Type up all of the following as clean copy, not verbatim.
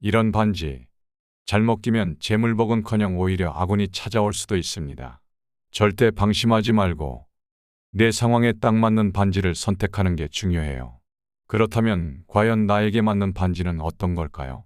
이런 반지, 잘못 끼면 재물복은커녕 오히려 악운이 찾아올 수도 있습니다. 절대 방심하지 말고 내 상황에 딱 맞는 반지를 선택하는 게 중요해요. 그렇다면 과연 나에게 맞는 반지는 어떤 걸까요?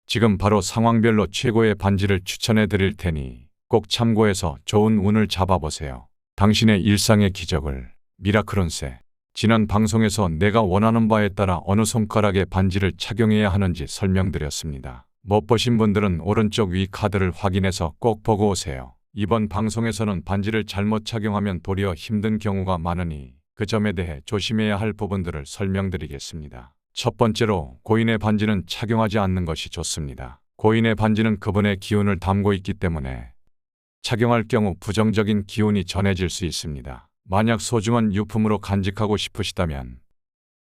지금 바로 상황별로 최고의 반지를 추천해 드릴 테니 꼭 참고해서 좋은 운을 잡아보세요. 당신의 일상의 기적을 미라클운세. 지난 방송에서 내가 원하는 바에 따라 어느 손가락에 반지를 착용해야 하는지 설명드렸습니다. 못 보신 분들은 오른쪽 위 카드를 확인해서 꼭 보고 오세요. 이번 방송에서는 반지를 잘못 착용하면 도리어 힘든 경우가 많으니 그 점에 대해 조심해야 할 부분들을 설명드리겠습니다. 첫 번째로 고인의 반지는 착용하지 않는 것이 좋습니다. 고인의 반지는 그분의 기운을 담고 있기 때문에 착용할 경우 부정적인 기운이 전해질 수 있습니다. 만약 소중한 유품으로 간직하고 싶으시다면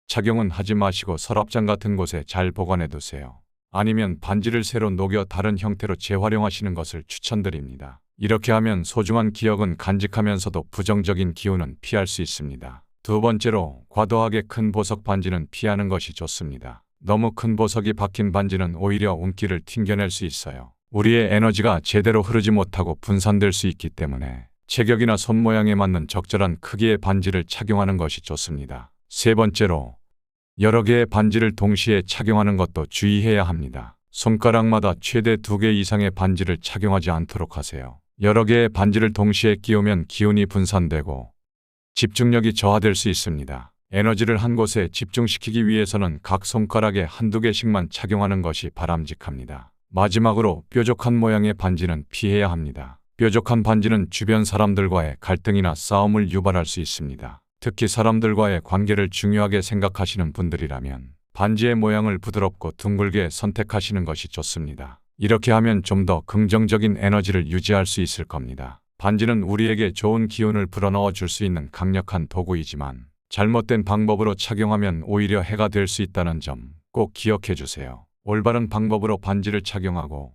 착용은 하지 마시고 서랍장 같은 곳에 잘 보관해 두세요. 아니면 반지를 새로 녹여 다른 형태로 재활용하시는 것을 추천드립니다. 이렇게 하면 소중한 기억은 간직하면서도 부정적인 기운은 피할 수 있습니다. 두 번째로 과도하게 큰 보석 반지는 피하는 것이 좋습니다. 너무 큰 보석이 박힌 반지는 오히려 운기를 튕겨낼 수 있어요. 우리의 에너지가 제대로 흐르지 못하고 분산될 수 있기 때문에 체격이나 손 모양에 맞는 적절한 크기의 반지를 착용하는 것이 좋습니다. 세 번째로 여러 개의 반지를 동시에 착용하는 것도 주의해야 합니다. 손가락마다 최대 2개 이상의 반지를 착용하지 않도록 하세요. 여러 개의 반지를 동시에 끼우면 기운이 분산되고 집중력이 저하될 수 있습니다. 에너지를 한 곳에 집중시키기 위해서는 각 손가락에 한두 개씩만 착용하는 것이 바람직합니다. 마지막으로 뾰족한 모양의 반지는 피해야 합니다. 뾰족한 반지는 주변 사람들과의 갈등이나 싸움을 유발할 수 있습니다. 특히 사람들과의 관계를 중요하게 생각하시는 분들이라면 반지의 모양을 부드럽고 둥글게 선택하시는 것이 좋습니다. 이렇게 하면 좀 더 긍정적인 에너지를 유지할 수 있을 겁니다. 반지는 우리에게 좋은 기운을 불어넣어 줄 수 있는 강력한 도구이지만 잘못된 방법으로 착용하면 오히려 해가 될 수 있다는 점 꼭 기억해 주세요. 올바른 방법으로 반지를 착용하고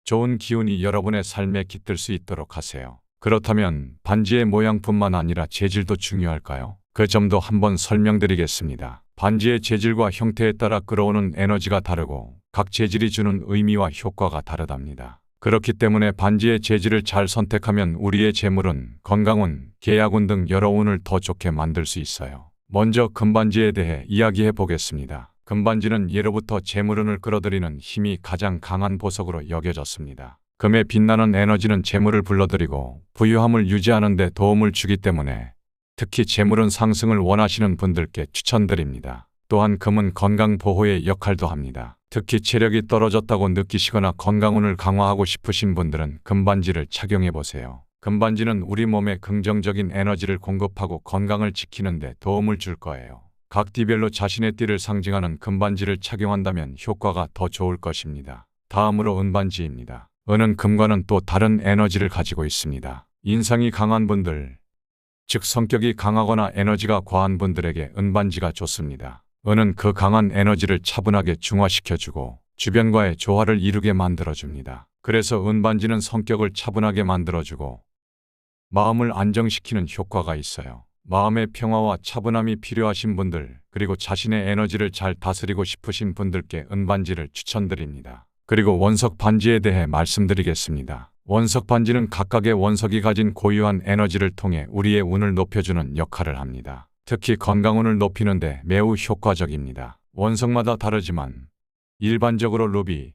좋은 기운이 여러분의 삶에 깃들 수 있도록 하세요. 그렇다면 반지의 모양뿐만 아니라 재질도 중요할까요? 그 점도 한번 설명드리겠습니다. 반지의 재질과 형태에 따라 끌어오는 에너지가 다르고 각 재질이 주는 의미와 효과가 다르답니다. 그렇기 때문에 반지의 재질을 잘 선택하면 우리의 재물운, 건강운, 계약운 등 여러 운을 더 좋게 만들 수 있어요. 먼저 금반지에 대해 이야기해 보겠습니다. 금반지는 예로부터 재물운을 끌어들이는 힘이 가장 강한 보석으로 여겨졌습니다. 금의 빛나는 에너지는 재물을 불러들이고 부유함을 유지하는 데 도움을 주기 때문에 특히 재물운 상승을 원하시는 분들께 추천드립니다. 또한 금은 건강 보호의 역할도 합니다. 특히 체력이 떨어졌다고 느끼시거나 건강운을 강화하고 싶으신 분들은 금반지를 착용해 보세요. 금반지는 우리 몸에 긍정적인 에너지를 공급하고 건강을 지키는 데 도움을 줄 거예요. 각 띠별로 자신의 띠를 상징하는 금반지를 착용한다면 효과가 더 좋을 것입니다. 다음으로 은반지입니다. 은은 금과는 또 다른 에너지를 가지고 있습니다. 인상이 강한 분들, 즉 성격이 강하거나 에너지가 과한 분들에게 은반지가 좋습니다. 은은 그 강한 에너지를 차분하게 중화시켜주고 주변과의 조화를 이루게 만들어줍니다. 그래서 은반지는 성격을 차분하게 만들어주고 마음을 안정시키는 효과가 있어요. 마음의 평화와 차분함이 필요하신 분들, 그리고 자신의 에너지를 잘 다스리고 싶으신 분들께 은반지를 추천드립니다. 그리고 원석 반지에 대해 말씀드리겠습니다. 원석 반지는 각각의 원석이 가진 고유한 에너지를 통해 우리의 운을 높여주는 역할을 합니다. 특히 건강운을 높이는 데 매우 효과적입니다. 원석마다 다르지만 일반적으로 루비,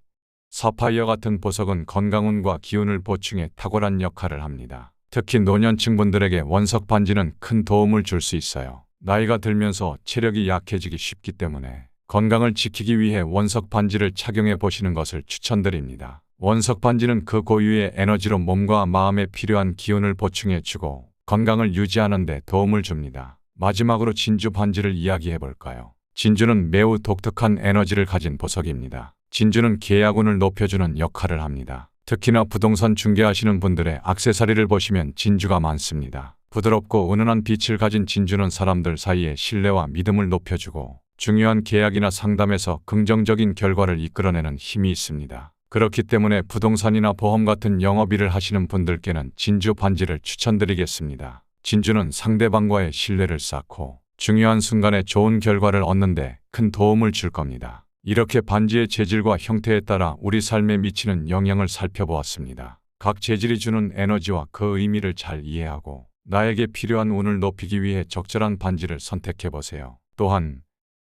사파이어 같은 보석은 건강운과 기운을 보충해 탁월한 역할을 합니다. 특히 노년층 분들에게 원석 반지는 큰 도움을 줄 수 있어요. 나이가 들면서 체력이 약해지기 쉽기 때문에 건강을 지키기 위해 원석 반지를 착용해 보시는 것을 추천드립니다. 원석 반지는 그 고유의 에너지로 몸과 마음에 필요한 기운을 보충해 주고 건강을 유지하는 데 도움을 줍니다. 마지막으로 진주 반지를 이야기해 볼까요? 진주는 매우 독특한 에너지를 가진 보석입니다. 진주는 계약운을 높여주는 역할을 합니다. 특히나 부동산 중개하시는 분들의 액세서리를 보시면 진주가 많습니다. 부드럽고 은은한 빛을 가진 진주는 사람들 사이에 신뢰와 믿음을 높여주고 중요한 계약이나 상담에서 긍정적인 결과를 이끌어내는 힘이 있습니다. 그렇기 때문에 부동산이나 보험 같은 영업일을 하시는 분들께는 진주 반지를 추천드리겠습니다. 진주는 상대방과의 신뢰를 쌓고 중요한 순간에 좋은 결과를 얻는 데 큰 도움을 줄 겁니다. 이렇게 반지의 재질과 형태에 따라 우리 삶에 미치는 영향을 살펴보았습니다. 각 재질이 주는 에너지와 그 의미를 잘 이해하고 나에게 필요한 운을 높이기 위해 적절한 반지를 선택해 보세요. 또한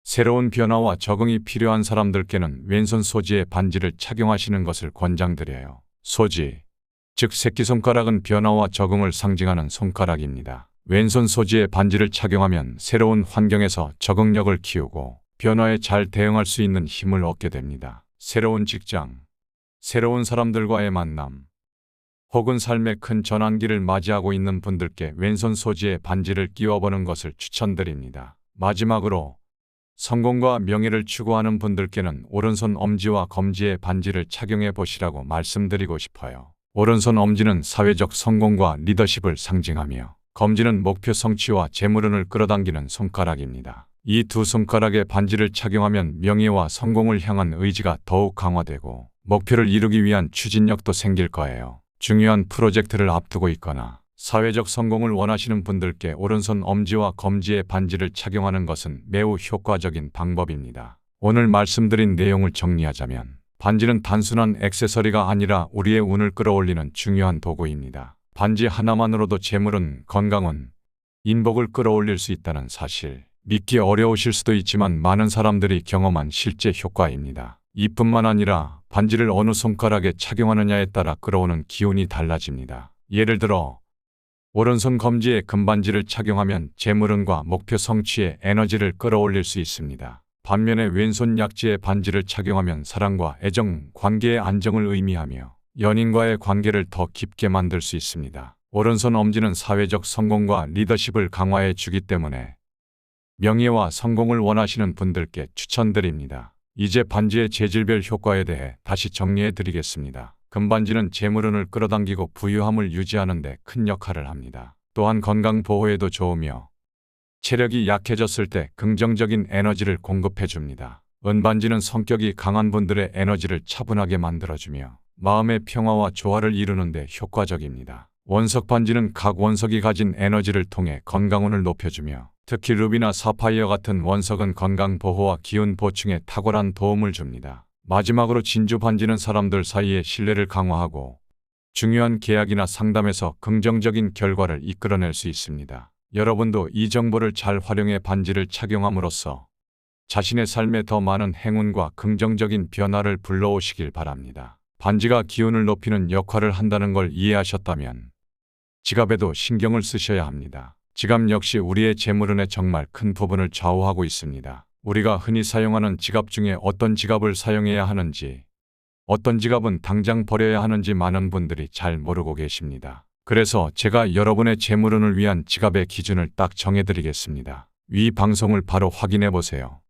새로운 변화와 적응이 필요한 사람들께는 왼손 소지의 반지를 착용하시는 것을 권장드려요. 소지, 즉 새끼손가락은 변화와 적응을 상징하는 손가락입니다. 왼손 소지의 반지를 착용하면 새로운 환경에서 적응력을 키우고 변화에 잘 대응할 수 있는 힘을 얻게 됩니다. 새로운 직장, 새로운 사람들과의 만남, 혹은 삶의 큰 전환기를 맞이하고 있는 분들께 왼손 소지의 반지를 끼워보는 것을 추천드립니다. 마지막으로 성공과 명예를 추구하는 분들께는 오른손 엄지와 검지의 반지를 착용해 보시라고 말씀드리고 싶어요. 오른손 엄지는 사회적 성공과 리더십을 상징하며 검지는 목표 성취와 재물운을 끌어당기는 손가락입니다. 이 두 손가락의 반지를 착용하면 명예와 성공을 향한 의지가 더욱 강화되고 목표를 이루기 위한 추진력도 생길 거예요. 중요한 프로젝트를 앞두고 있거나 사회적 성공을 원하시는 분들께 오른손 엄지와 검지의 반지를 착용하는 것은 매우 효과적인 방법입니다. 오늘 말씀드린 내용을 정리하자면 반지는 단순한 액세서리가 아니라 우리의 운을 끌어올리는 중요한 도구입니다. 반지 하나만으로도 재물운, 건강운, 인복을 끌어올릴 수 있다는 사실, 믿기 어려우실 수도 있지만 많은 사람들이 경험한 실제 효과입니다. 이뿐만 아니라 반지를 어느 손가락에 착용하느냐에 따라 끌어오는 기운이 달라집니다. 예를 들어 오른손 검지에 금반지를 착용하면 재물운과 목표 성취에 에너지를 끌어올릴 수 있습니다. 반면에 왼손 약지의 반지를 착용하면 사랑과 애정, 관계의 안정을 의미하며 연인과의 관계를 더 깊게 만들 수 있습니다. 오른손 엄지는 사회적 성공과 리더십을 강화해 주기 때문에 명예와 성공을 원하시는 분들께 추천드립니다. 이제 반지의 재질별 효과에 대해 다시 정리해 드리겠습니다. 금반지는 재물운을 끌어당기고 부유함을 유지하는 데 큰 역할을 합니다. 또한 건강 보호에도 좋으며 체력이 약해졌을 때 긍정적인 에너지를 공급해 줍니다. 은반지는 성격이 강한 분들의 에너지를 차분하게 만들어주며 마음의 평화와 조화를 이루는 데 효과적입니다. 원석 반지는 각 원석이 가진 에너지를 통해 건강운을 높여주며 특히 루비나 사파이어 같은 원석은 건강 보호와 기운 보충에 탁월한 도움을 줍니다. 마지막으로 진주 반지는 사람들 사이의 신뢰를 강화하고 중요한 계약이나 상담에서 긍정적인 결과를 이끌어낼 수 있습니다. 여러분도 이 정보를 잘 활용해 반지를 착용함으로써 자신의 삶에 더 많은 행운과 긍정적인 변화를 불러오시길 바랍니다. 반지가 기운을 높이는 역할을 한다는 걸 이해하셨다면 지갑에도 신경을 쓰셔야 합니다. 지갑 역시 우리의 재물운에 정말 큰 부분을 좌우하고 있습니다. 우리가 흔히 사용하는 지갑 중에 어떤 지갑을 사용해야 하는지, 어떤 지갑은 당장 버려야 하는지 많은 분들이 잘 모르고 계십니다. 그래서 제가 여러분의 재물운을 위한 지갑의 기준을 딱 정해드리겠습니다. 위 방송을 바로 확인해 보세요.